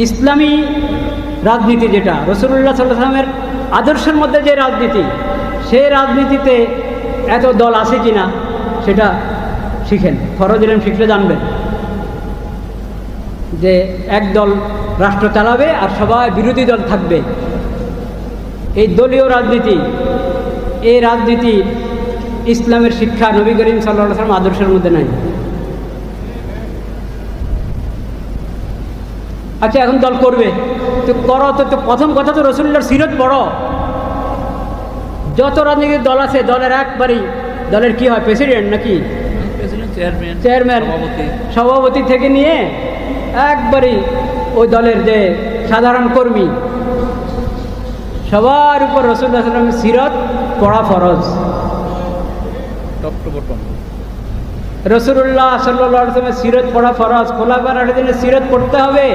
ইসলামী রাজনীতি যেটা রাসূলুল্লাহ সাল্লাল্লাহু আলাইহি ওয়াসাল্লামের আদর্শের মধ্যে যে রাজনীতি, সেই রাজনীতিতে এত দল আছে কি না সেটা শিখেন। ফরজ ইলম শিখলে জানবেন যে এক দল রাষ্ট্র চালাবে আর সবাই বিরোধী দল থাকবে। এই দলীয় রাজনীতি, এই রাজনীতি ইসলামের শিক্ষা নবী করিম সাল্লাল্লাহু আলাইহি ওয়াসাল্লাম আদর্শের মধ্যে নাই। আচ্ছা, এখন দল করবে তো করো, তো প্রথম কথা তো রাসূলুল্লাহর সিরত পড়ো। যত রাজনৈতিক দল আছে দলের একবারই, দলের কি হয়, প্রেসিডেন্ট নাকি চেয়ারম্যান, সভাপতি থেকে নিয়ে একবারই ওই দলের যে সাধারণ কর্মী, সবার উপর রাসূলুল্লাহ সাল্লাল্লাহু আলাইহি ওয়াসাল্লামের সিরত পড়া ফরজ। রাসূলুল্লাহ সাল্লাল্লাহু আলাইহি ওয়াসাল্লামের সিরত পড়া ফরজ। খোলাফায়ে রাশিদিনের সিরত পড়তে হবে।